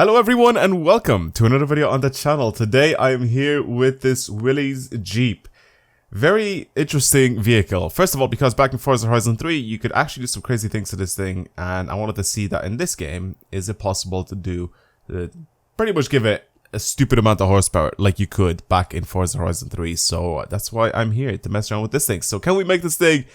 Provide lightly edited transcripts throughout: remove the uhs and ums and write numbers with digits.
Hello everyone and welcome to another video on the channel. Today I am here with this Willys Jeep. Very interesting vehicle. First of all, because back in Forza Horizon 3 you could actually do some crazy things to this thing, and I wanted to see that in this game. Is it possible to do pretty much give it a stupid amount of horsepower like you could back in Forza Horizon 3? So that's why I'm here, to mess around with this thing. So can we make this thing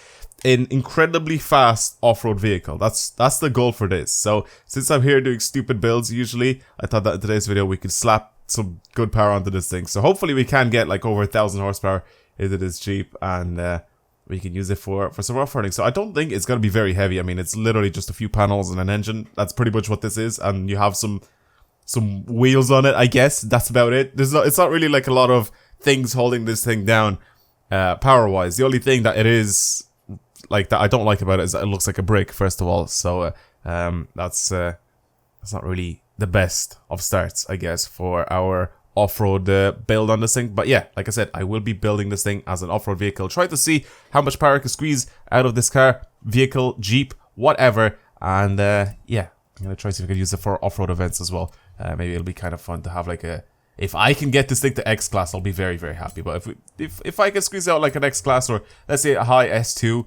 an incredibly fast off-road vehicle? That's the goal for this. So since I'm here doing stupid builds usually, I thought that in today's video we could slap some good power onto this thing. So hopefully we can get like over 1,000 horsepower into this Jeep, and we can use it for some off-roading. So I don't think it's going to be very heavy. I mean, it's literally just a few panels and an engine. That's pretty much what this is, and you have some wheels on it, I guess. That's about it. It's not really like a lot of things holding this thing down power-wise. The only thing that it is like that I don't like about it is that it looks like a brick, first of all. So that's not really the best of starts, I guess, for our off-road build on this thing. But yeah, like I said, I will be building this thing as an off-road vehicle, try to see how much power I can squeeze out of this car, vehicle, Jeep, whatever. And yeah, I'm gonna try to see if I can use it for off-road events as well. Maybe it'll be kind of fun to have like a, if I can get this thing to X class, I'll be very, very happy. But if I can squeeze out like an X class, or let's say a high S2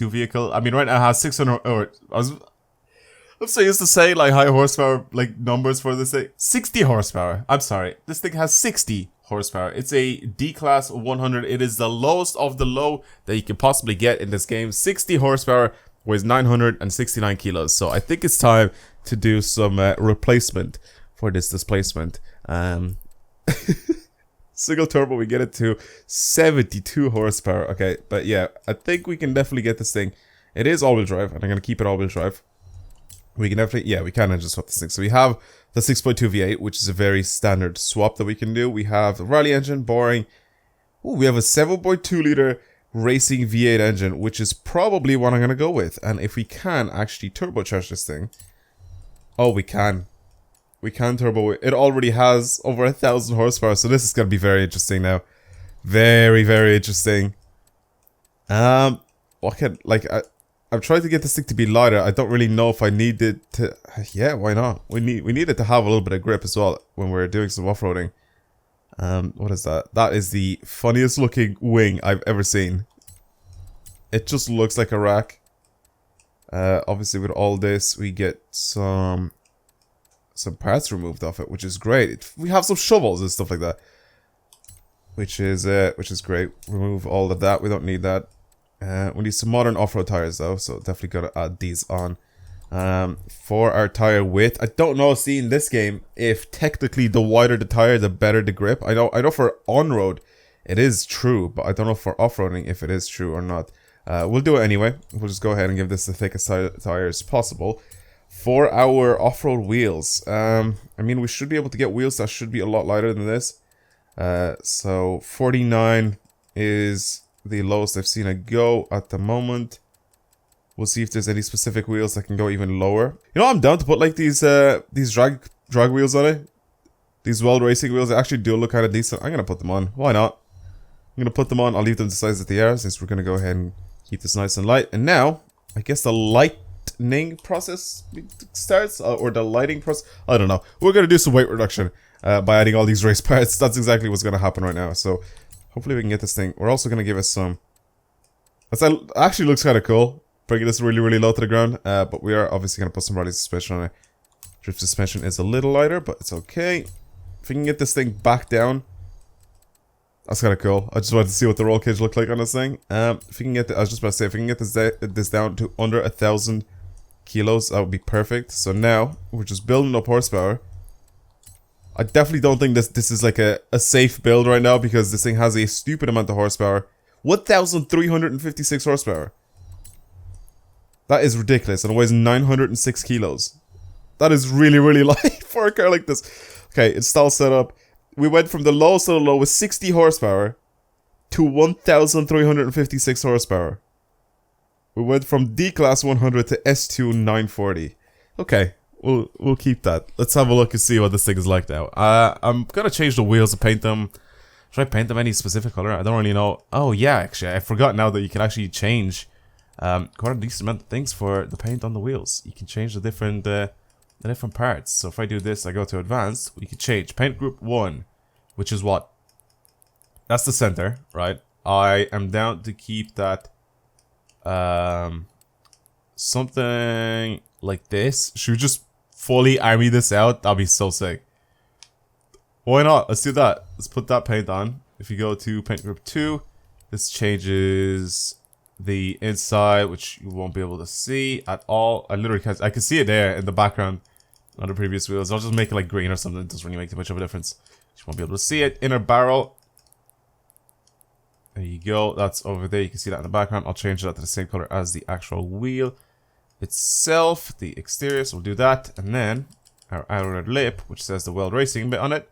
vehicle. I mean, right now it has 600, or I'm so used to say like high horsepower like numbers for this thing. 60 horsepower. I'm sorry, this thing has 60 horsepower. It's a D class 100. It is the lowest of the low that you can possibly get in this game. 60 horsepower, weighs 969 kilos. So I think it's time to do some replacement for this displacement. Single turbo, we get it to 72 horsepower. Okay, but yeah, I think we can definitely get this thing. It is all-wheel drive, and I'm going to keep it all-wheel drive. We can definitely, yeah, we can just swap this thing. So we have the 6.2 V8, which is a very standard swap that we can do. We have the Rally engine, boring. Ooh, we have a 7.2 liter racing V8 engine, which is probably what I'm going to go with. And if we can actually turbocharge this thing. Oh, we can. We can turbo it. It already has over 1,000 horsepower, so this is going to be very interesting now. Very, very interesting. What can, like, I'm trying to get this thing to be lighter. I don't really know if I need it to, yeah, why not? We need it to have a little bit of grip as well when we're doing some off-roading. What is that? That is the funniest looking wing I've ever seen. It just looks like a rack. Obviously with all this, we get some parts removed off it, which is great. We have some shovels and stuff like that, which is great. Remove all of that. We don't need that. We need some modern off-road tires though, so definitely gotta add these on. For our tire width, I don't know. See, in this game, if technically the wider the tire, the better the grip. I know for on-road it is true, but I don't know for off-roading if it is true or not. We'll do it anyway. We'll just go ahead and give this the thickest tire as possible. For our off-road wheels, I mean, we should be able to get wheels that should be a lot lighter than this. So 49 is the lowest I've seen it go at the moment. We'll see if there's any specific wheels that can go even lower. You know, I'm down to put like these drag wheels on it. These World Racing wheels, they actually do look kind of decent. I'm gonna put them on. Why not? I'm gonna put them on. I'll leave them the size that they are, since we're gonna go ahead and keep this nice and light. And now, I guess the lightning process starts, or the lighting process. I don't know. We're gonna do some weight reduction by adding all these race parts. That's exactly what's gonna happen right now. So hopefully we can get this thing. We're also gonna give it some. That actually looks kind of cool. Bringing this really, really low to the ground. But we are obviously gonna put some rally suspension on it. Drift suspension is a little lighter, but it's okay. If we can get this thing back down, that's kind of cool. I just wanted to see what the roll cage looked like on this thing. If we can get, I was just about to say, if we can get this down to under 1,000 kilos, that would be perfect. So now we're just building up horsepower. I definitely don't think this is like a safe build right now, because this thing has a stupid amount of horsepower. 1,356 horsepower. That is ridiculous, and it weighs 906 kilos. That is really, really light for a car like this. Okay, install setup. We went from the lowest of the low with 60 horsepower to 1,356 horsepower. We went from D class 100 to S2 940. Okay, we'll keep that. Let's have a look and see what this thing is like now. I'm gonna change the wheels and paint them. Should I paint them any specific color? I don't really know. Oh yeah, actually, I forgot now that you can actually change quite a decent amount of things for the paint on the wheels. You can change the different the different parts. So if I do this, I go to advanced, we can change paint group 1, which is what? That's the center, right? I am down to keep that something like this. Should we just fully army this out? That'd be so sick. Why not? Let's do that. Let's put that paint on. If you go to paint group 2, this changes the inside, which you won't be able to see at all. I literally can't. I can see it there in the background on the previous wheels. I'll just make it like green or something. It doesn't really make too much of a difference. You won't be able to see it. Inner barrel. There you go. That's over there. You can see that in the background. I'll change that to the same color as the actual wheel itself. The exterior. So we'll do that. And then our outer lip, which says the World Racing bit on it.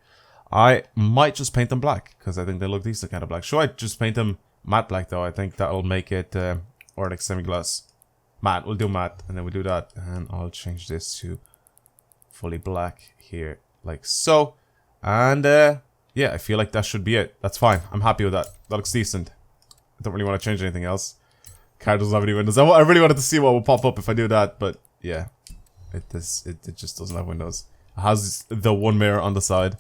I might just paint them black because I think they look decent kind of black. Should I just paint them matte black though? I think that'll make it, or like semi-gloss. Matte. We'll do matte and then we'll do that. And I'll change this to fully black here like so. And yeah, I feel like that should be it. That's fine. I'm happy with that. That looks decent. I don't really want to change anything else. Car doesn't have any windows. I really wanted to see what will pop up if I do that, but yeah. It just doesn't have windows. It has the one mirror on the side.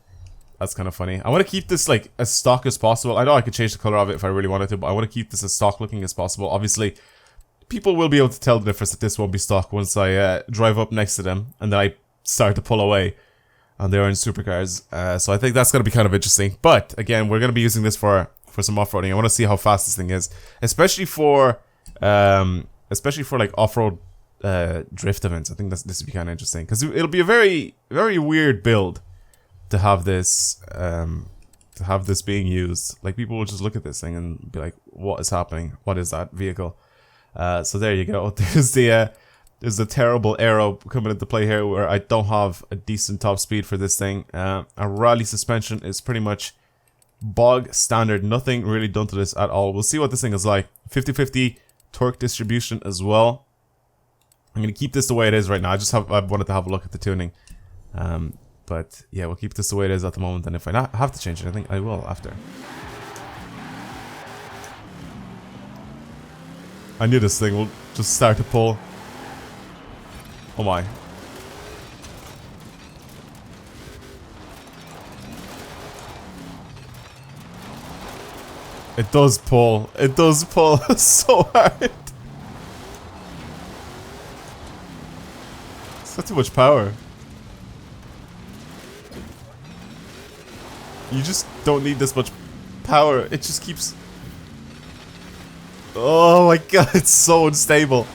That's kind of funny. I want to keep this like as stock as possible. I know I could change the color of it if I really wanted to, but I want to keep this as stock looking as possible. Obviously, people will be able to tell the difference that this won't be stock once I drive up next to them and then I start to pull away. And they're in supercars. So I think that's going to be kind of interesting. But again, we're going to be using this for some off-roading. I want to see how fast this thing is, especially for like off-road drift events. I think this would be kind of interesting because it'll be a very, very weird build to have this being used. Like people will just look at this thing and be like, "What is happening? What is that vehicle?" So there you go. There's a terrible aero coming into play here where I don't have a decent top speed for this thing. A rally suspension is pretty much bog standard. Nothing really done to this at all. We'll see what this thing is like. 50-50 torque distribution as well. I'm going to keep this the way it is right now. I wanted to have a look at the tuning. But yeah, we'll keep this the way it is at the moment. And if I have to change anything, I will after. I knew this thing will just start to pull. Oh my. It does pull. It does pull so hard. It's not too much power. You just don't need this much power. It just keeps... Oh my god, it's so unstable.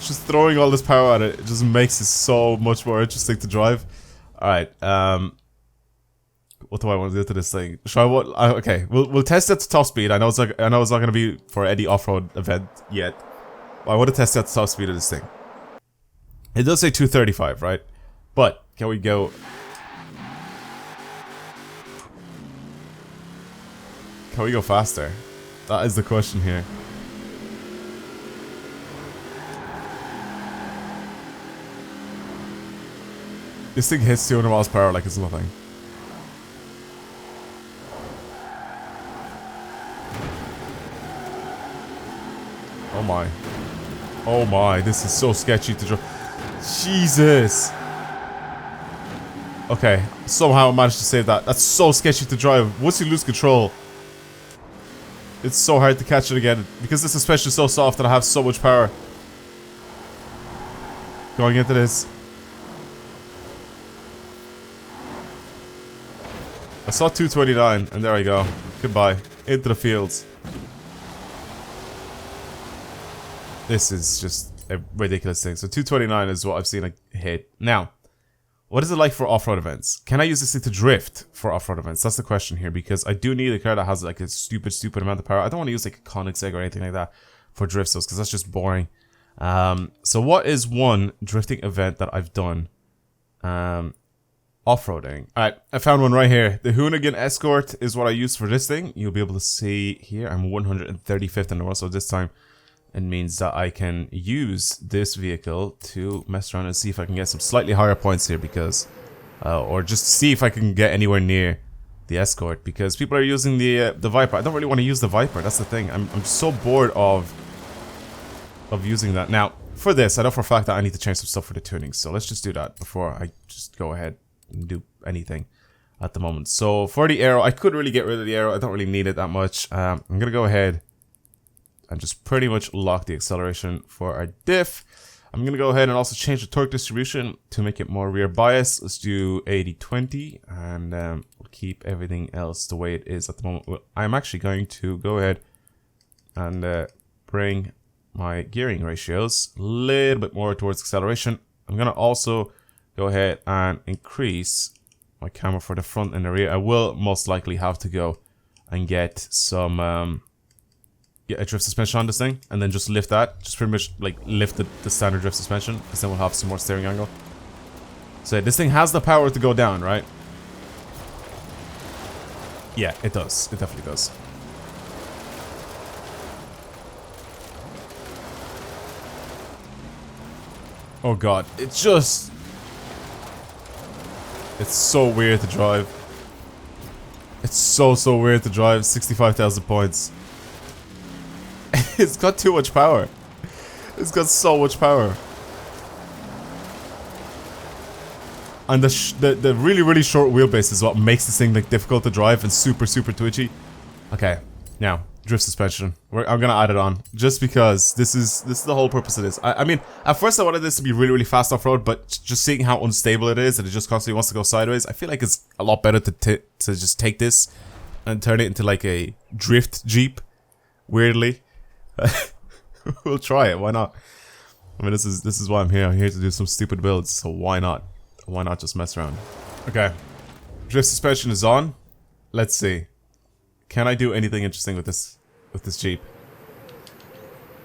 Just throwing all this power at it, it just makes it so much more interesting to drive. Alright, what do I want to do to this thing? Okay, we'll test it to top speed. I know it's not gonna be for any off-road event yet. But I want to test out the top speed of this thing. It does say 235, right? But can we go? Can we go faster? That is the question here. This thing hits 200 miles per hour like it's nothing. Oh my. Oh my, this is so sketchy to drive. Jesus. Okay, somehow I managed to save that. That's so sketchy to drive. Once you lose control, it's so hard to catch it again. Because this suspension is so soft and I have so much power. Going into this. I saw 229 and there I go. Goodbye. Into the fields. This is just a ridiculous thing. So 229 is what I've seen a hit. Now, what is it like for off-road events? Can I use this thing to drift for off-road events? That's the question here, because I do need a car that has like a stupid amount of power. I don't want to use like a Koenigsegg or anything like that for drift zones, because that's just boring. So what is one drifting event that I've done? Off-roading. Alright, I found one right here. The Hoonigan Escort is what I use for this thing. You'll be able to see here, I'm 135th in the world, so this time it means that I can use this vehicle to mess around and see if I can get some slightly higher points here, because or just see if I can get anywhere near the Escort, because people are using the Viper. I don't really want to use the Viper, that's the thing. I'm so bored of using that. Now, for this, I know for a fact that I need to change some stuff for the tuning. So let's just do that before I just go ahead and do anything at the moment. So for the aero, I could really get rid of the aero. I don't really need it that much. I'm going to go ahead and just pretty much lock the acceleration for our diff. I'm going to go ahead and also change the torque distribution to make it more rear bias. Let's do 80-20 and we'll keep everything else the way it is at the moment. Well, I'm actually going to go ahead and bring my gearing ratios a little bit more towards acceleration. I'm going to also go ahead and increase my camera for the front and the rear. I will most likely have to go and get some get a drift suspension on this thing and then just lift that. Just pretty much like lift the standard drift suspension, because then we'll have some more steering angle. So this thing has the power to go down, right? Yeah, it does. It definitely does. Oh god, it's just... It's so weird to drive. It's so weird to drive. 65,000 points. It's got too much power. It's got so much power. And the really short wheelbase is what makes this thing like difficult to drive and super twitchy. Okay, now drift suspension. I'm gonna add it on just because this is the whole purpose of this. I mean, at first I wanted this to be really fast off road, but just seeing how unstable it is and it just constantly wants to go sideways, I feel like it's a lot better to just take this and turn it into like a drift Jeep. Weirdly, we'll try it. Why not? I mean, this is why I'm here. I'm here to do some stupid builds, so why not? Why not just mess around? Okay, drift suspension is on. Let's see. Can I do anything interesting with this Jeep?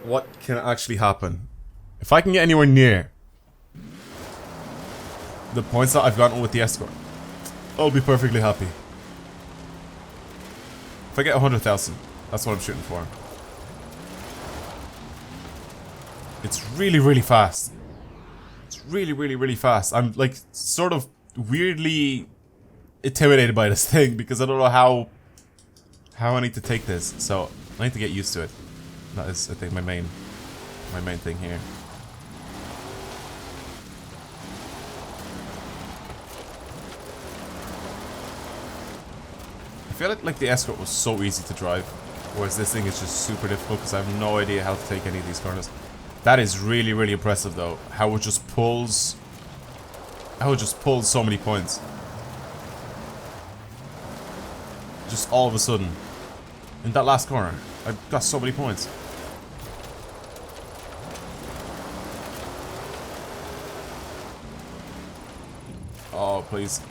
What can actually happen? If I can get anywhere near the points that I've gotten with the Escort, I'll be perfectly happy. If I get 100,000, that's what I'm shooting for. It's really fast. It's really fast. I'm like sort of weirdly intimidated by this thing because I don't know how I need to take this. So I need to get used to it. That is, I think, my main thing here. I feel like the Escort was so easy to drive, whereas this thing is just super difficult because I have no idea how to take any of these corners. That is really impressive though. How it just pulls so many points. Just all of a sudden. In that last corner, I got so many points. Oh, please.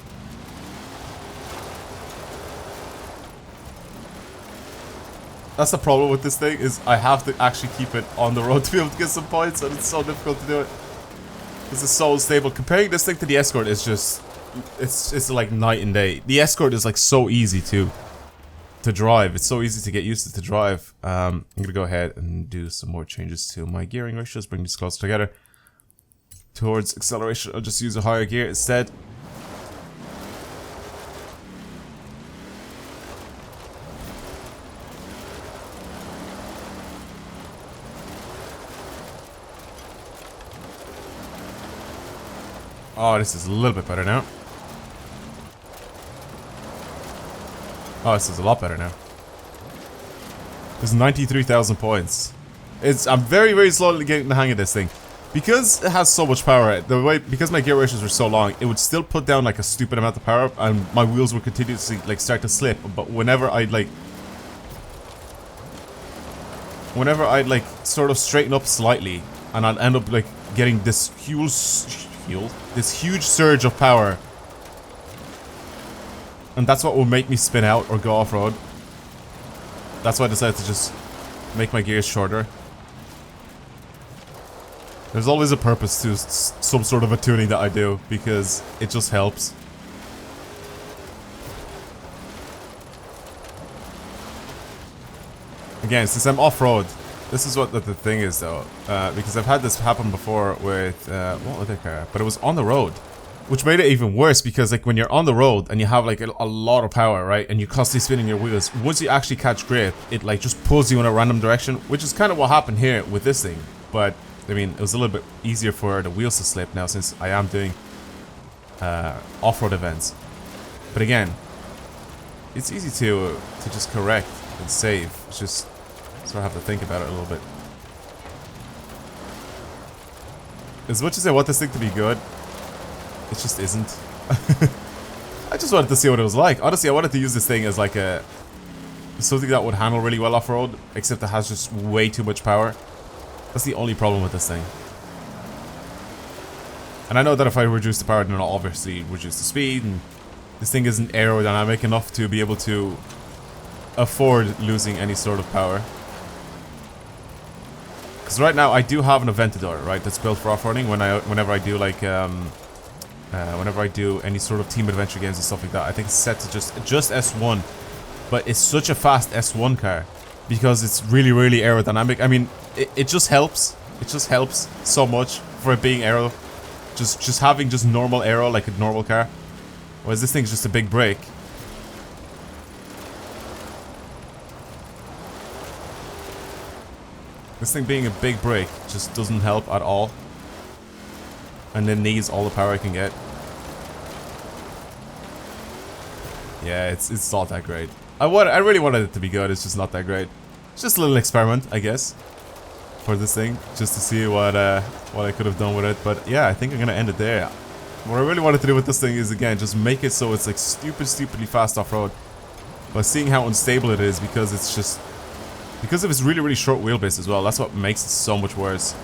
That's the problem with this thing, is I have to actually keep it on the road to be able to get some points, and it's so difficult to do it. This is so unstable. Comparing this thing to the Escort is just... It's like night and day. The Escort is like so easy to drive. It's so easy to get used to drive. I'm gonna go ahead and do some more changes to my gearing ratios, bring these closer together. Towards acceleration, I'll just use a higher gear instead. Oh, this is a little bit better now. Oh, this is a lot better now. There's 93,000 points. I'm very slowly getting the hang of this thing. Because it has so much power, because my gear ratios were so long, it would still put down like a stupid amount of power, and my wheels would continuously like start to slip. But whenever I'd sort of straighten up slightly, and I'd end up like getting this huge surge of power. And that's what will make me spin out or go off-road. That's why I decided to just make my gears shorter. There's always a purpose to some sort of a tuning that I do, because it just helps. Again, since I'm off-road, this is what the thing is though. Because I've had this happen before with, what other car? But it was on the road. Which made it even worse, because like when you're on the road and you have like a lot of power, right, and you're constantly spinning your wheels, once you actually catch grip, it like just pulls you in a random direction, which is kind of what happened here with this thing. But I mean, it was a little bit easier for the wheels to slip now since I am doing off-road events. But again, it's easy to just correct and save. It's just sort of have to think about it a little bit. As much as I want this thing to be good, it just isn't. I just wanted to see what it was like. Honestly, I wanted to use this thing as like a something that would handle really well off-road, except it has just way too much power. That's the only problem with this thing. And I know that if I reduce the power, then I'll obviously reduce the speed, and this thing isn't aerodynamic enough to be able to afford losing any sort of power. Because right now I do have an Aventador, right, that's built for off-roading. Whenever I do like whenever I do any sort of team adventure games and stuff like that, I think it's set to just S1. But it's such a fast S1 car because it's really, really aerodynamic. I mean, it just helps. It just helps so much for it being aero. Just having just normal aero like a normal car. Whereas this thing's just a big brake. This thing being a big brake just doesn't help at all. And it needs all the power I can get. Yeah, it's not that great. I really wanted it to be good, it's just not that great. It's just a little experiment, I guess, for this thing, just to see what I could have done with it. But yeah, I think I'm gonna end it there. What I really wanted to do with this thing is, again, just make it so it's like stupidly fast off-road. But seeing how unstable it is because it's just... because of its really, really short wheelbase as well, that's what makes it so much worse.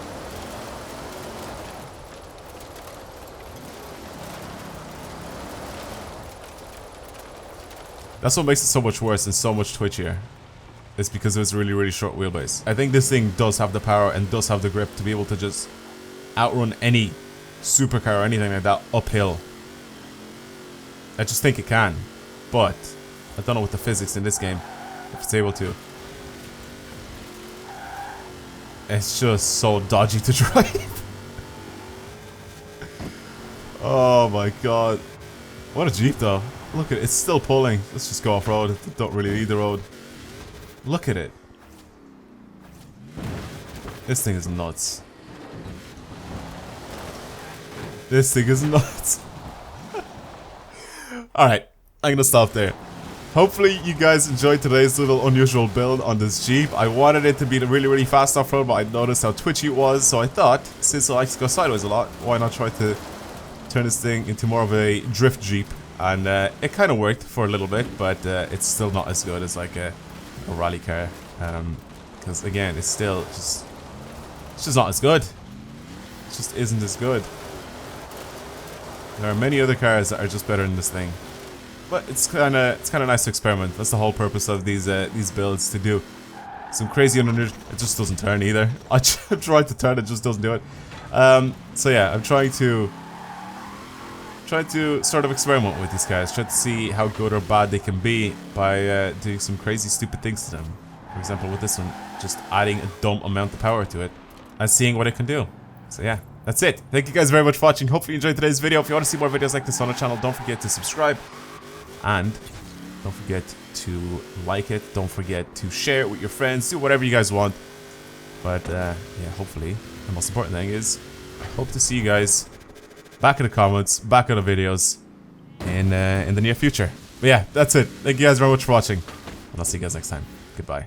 That's what makes it so much worse and so much twitchier. It's because of its really, really short wheelbase. I think this thing does have the power and does have the grip to be able to just outrun any supercar or anything like that uphill. I just think it can. But I don't know what the physics in this game, if it's able to. It's just so dodgy to drive. Oh my god. What a Jeep though. Look at it, it's still pulling. Let's just go off-road. Don't really need the road. Look at it. This thing is nuts. This thing is nuts. Alright, I'm gonna stop there. Hopefully you guys enjoyed today's little unusual build on this Jeep. I wanted it to be really, really fast off-road, but I noticed how twitchy it was, so I thought, since it likes to go sideways a lot, why not try to turn this thing into more of a drift Jeep? And it kind of worked for a little bit, but it's still not as good as like a rally car. Because again, it's still just... it's just not as good. It just isn't as good. There are many other cars that are just better than this thing. But it's kind of nice to experiment. That's the whole purpose of these builds, to do some crazy underneath. It just doesn't turn either. I tried to turn, it just doesn't do it. So yeah, I'm trying to sort of experiment with these guys, try to see how good or bad they can be by doing some crazy stupid things to them. For example, with this one, just adding a dumb amount of power to it and seeing what it can do. So yeah, that's it. Thank you guys very much for watching. Hopefully you enjoyed today's video. If you want to see more videos like this on the channel, don't forget to subscribe. And don't forget to like it. Don't forget to share it with your friends. Do whatever you guys want. But yeah, hopefully, the most important thing is, I hope to see you guys back in the comments, back in the videos in the near future. But yeah, that's it. Thank you guys very much for watching. And I'll see you guys next time. Goodbye.